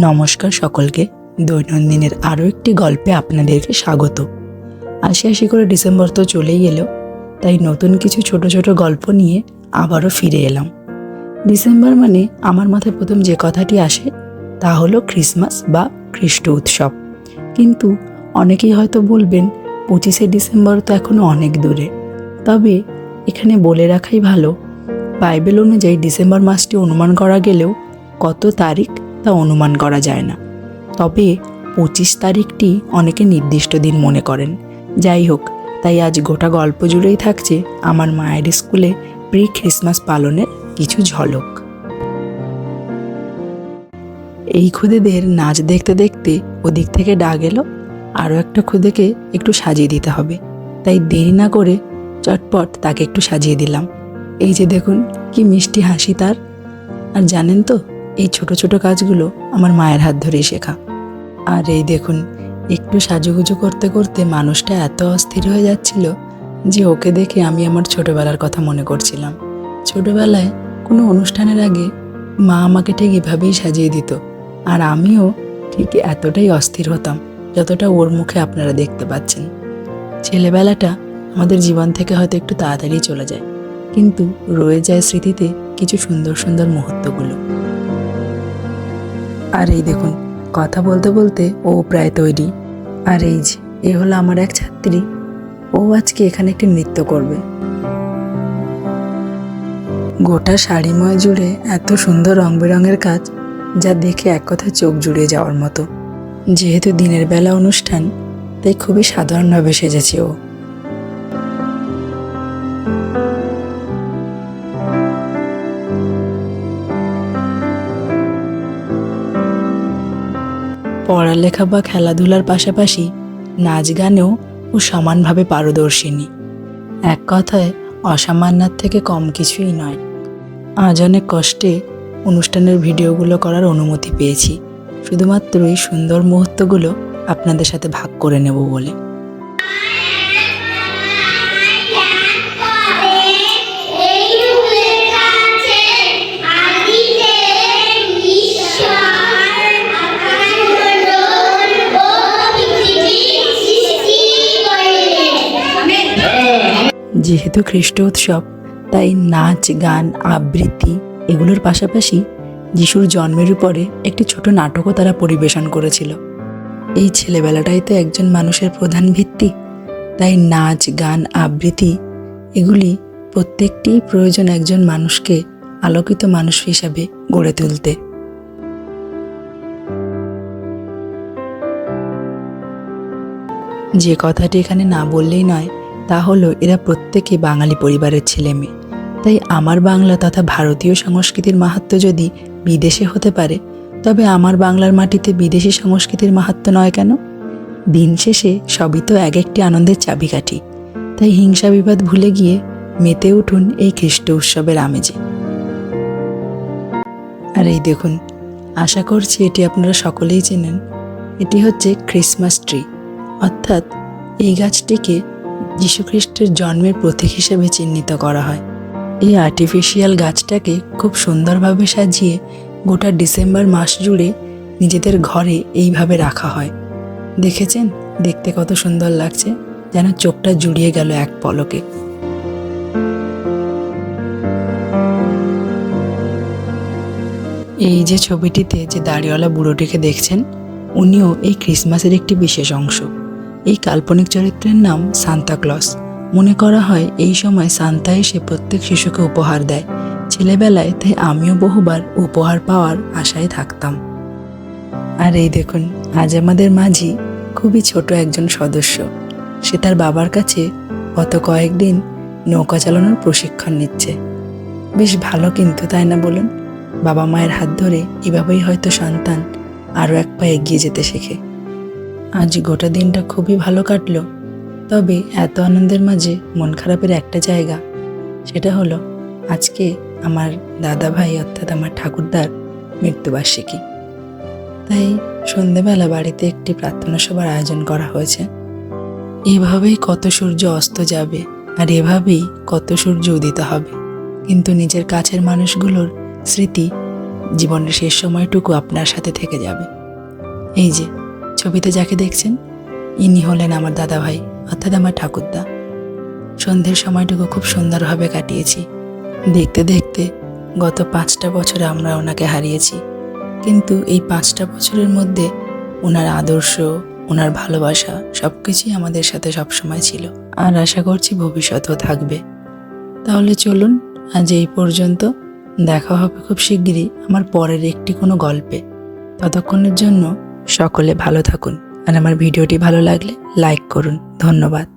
নমস্কার সকলকে। দৈনন্দিনের আরও একটি গল্পে আপনাদেরকে স্বাগত। আশি করে ডিসেম্বর তো চলেই এলো, তাই নতুন কিছু ছোট ছোট গল্প নিয়ে আবারও ফিরে এলাম। ডিসেম্বর মানে আমার মাথায় প্রথম যে কথাটি আসে তা হলো ক্রিসমাস বা খ্রিস্ট উৎসব। কিন্তু অনেকেই হয়তো বলবেন 25শে ডিসেম্বর তো এখনও অনেক দূরে। তবে এখানে বলে রাখাই ভালো, বাইবেল অনুযায়ী ডিসেম্বর মাসটি অনুমান করা গেলেও কত তারিখ তা অনুমান করা যায় না। তবে 25 তারিখটি অনেকে নির্দিষ্ট দিন মনে করেন। যাই হোক, তাই আজ গোটা গল্প জুড়েই থাকছে আমার মায়ের স্কুলে প্রি ক্রিসমাস পালনের কিছু ঝলক। এই খুদেদের নাচ দেখতে দেখতে ওদিক থেকে ডাক এলো, আরও একটা খুদেকে একটু সাজিয়ে দিতে হবে। তাই দেরি না করে চটপট তাকে একটু সাজিয়ে দিলাম। এই যে দেখুন কি মিষ্টি হাসি তার। আর জানেন তো, এই ছোট ছোট কাজগুলো আমার মায়ের হাত ধরেই শেখা। আর এই দেখুন, একটু সাজুগুজু করতে করতে মানুষটা এত অস্থির হয়ে যাচ্ছিল যে ওকে দেখে আমি আমার ছোটবেলার কথা মনে করছিলাম। ছোটবেলায় কোনো অনুষ্ঠানের আগে মা আমাকে ঠিক এভাবেই সাজিয়ে দিত, আর আমিও ঠিক এতটাই অস্থির হতাম যতটা ওর মুখে আপনারা দেখতে পাচ্ছেন। ছেলেবেলাটা আমাদের জীবন থেকে হয়তো একটু তাড়াতাড়ি চলে যায়, কিন্তু রয়ে যায় স্মৃতিতে কিছু সুন্দর সুন্দর মুহূর্তগুলো। আর এই দেখুন, কথা বলতে বলতে ও প্রায় তৈরি। আর এই যে এ হলো আমার এক ছাত্রী, ও আজকে এখানে একটি নৃত্য করবে। গোটা শাড়িময় জুড়ে এত সুন্দর রং বেরঙের কাজ, যা দেখে এক কথায় চোখ জুড়িয়ে যাওয়ার মতো। যেহেতু দিনের বেলা অনুষ্ঠান, তাই খুবই সাধারণভাবে সেজেছে ও। পড়ালেখা বা খেলাধুলার পাশাপাশি নাচ গানেও ও সমানভাবে পারদর্শিনী। এক কথায় অসামান্যার থেকে কম কিছুই নয়। আজ অনেক কষ্টে অনুষ্ঠানের ভিডিওগুলো করার অনুমতি পেয়েছি, শুধুমাত্র এই সুন্দর মুহূর্তগুলো আপনাদের সাথে ভাগ করে নেব বলে। যেহেতু খ্রিস্ট উৎসব, তাই নাচ গান আবৃত্তি এগুলোর পাশাপাশি যিশুর জন্মের উপরে একটি ছোট নাটকও তারা পরিবেশন করেছিল। এই ছেলেবেলাটাই তো একজন মানুষের প্রধান ভিত্তি, তাই নাচ গান আবৃত্তি এগুলি প্রত্যেকটি প্রয়োজন একজন মানুষকে আলোকিত মানুষ হিসাবে গড়ে তুলতে। যে কথাটি এখানে না বললেই নয় তা হলো, এরা প্রত্যেকে বাঙালি পরিবারের ছেলে মেয়ে। তাই আমার বাংলা তথা ভারতীয় সংস্কৃতির মাহাত্ম্য যদি বিদেশে হতে পারে, তবে আমার বাংলার মাটিতে বিদেশি সংস্কৃতির মাহাত্ম্য নয় কেন? দিন শেষে সবই তো এক একটি আনন্দের চাবিকাঠি। তাই হিংসা বিবাদ ভুলে গিয়ে মেতে উঠুন এই খ্রিস্ট উৎসবের আমেজে। আর এই দেখুন, আশা করছি এটি আপনারা সকলেই চেনেন। এটি হচ্ছে ক্রিসমাস ট্রি, অর্থাৎ এই গাছটিকে যীশুখ্রিস্টের জন্মের প্রতীক হিসেবে চিহ্নিত করা হয়। এই আর্টিফিশিয়াল গাছটাকে খুব সুন্দরভাবে সাজিয়ে গোটা ডিসেম্বর মাস জুড়ে নিজেদের ঘরে এইভাবে রাখা হয়। দেখেছেন দেখতে কত সুন্দর লাগছে, যেন চোখটা জুড়িয়ে গেল এক পলকে। এই যে ছবিটিতে যে দাড়িওয়ালা বুড়োটিকে দেখছেন, উনিও এই ক্রিসমাসের একটি বিশেষ অংশ। এই কাল্পনিক চরিত্রের নাম সান্তা ক্লজ। মনে করা হয় এই সময় সান্তা এসে প্রত্যেক শিশুকে উপহার দেয়। ছেলেবেলায় তাই আমিও বহুবার উপহার পাওয়ার আশায় থাকতাম। আর এই দেখুন, আজ আমাদের মাঝি খুবই ছোট একজন সদস্য। সে তার বাবার কাছে গত কয়েকদিন নৌকা চালানোর প্রশিক্ষণ নিচ্ছে। বেশ ভালো কিন্তু, তাই না বলুন? বাবা মায়ের হাত ধরে এভাবেই হয়তো সন্তান আরও এক পা এগিয়ে যেতে শেখে। আজ গোটা দিনটা খুবই ভালো কাটলো। তবে এত আনন্দের মাঝে মন খারাপের একটা জায়গা, সেটা হলো আজকে আমার দাদা ভাই অর্থাৎ আমার ঠাকুরদার মৃত্যুবার্ষিকী। তাই সন্ধেবেলা বাড়িতে একটি প্রার্থনা সভার আয়োজন করা হয়েছে। এভাবেই কত সূর্য অস্ত যাবে, আর এভাবেই কত সূর্য উদিত হবে, কিন্তু নিজের কাছের মানুষগুলোর স্মৃতি জীবনের শেষ সময়টুকু আপনার সাথে থেকে যাবে। এই যে ছবিতে যাকে দেখছেন, ইনি হলেন আমার দাদাভাই, অর্থাৎ আমার ঠাকুরদা। সন্ধ্যের সময়টুকু খুব সুন্দরভাবে কাটিয়েছি। দেখতে দেখতে গত 5টা বছরে আমরা ওনাকে হারিয়েছি, কিন্তু এই 5টা বছরের মধ্যে ওনার আদর্শ, ওনার ভালোবাসা সব কিছুই আমাদের সাথে সবসময় ছিল, আর আশা করছি ভবিষ্যতেও থাকবে। তাহলে চলুন আজ এই পর্যন্ত। দেখা হবে খুব শিগগিরই আমার পরের একটি কোনো গল্পে। ততক্ষণের জন্য সকলে ভালো থাকুন, আর আমার ভিডিওটি ভালো লাগলে লাইক করুন। ধন্যবাদ।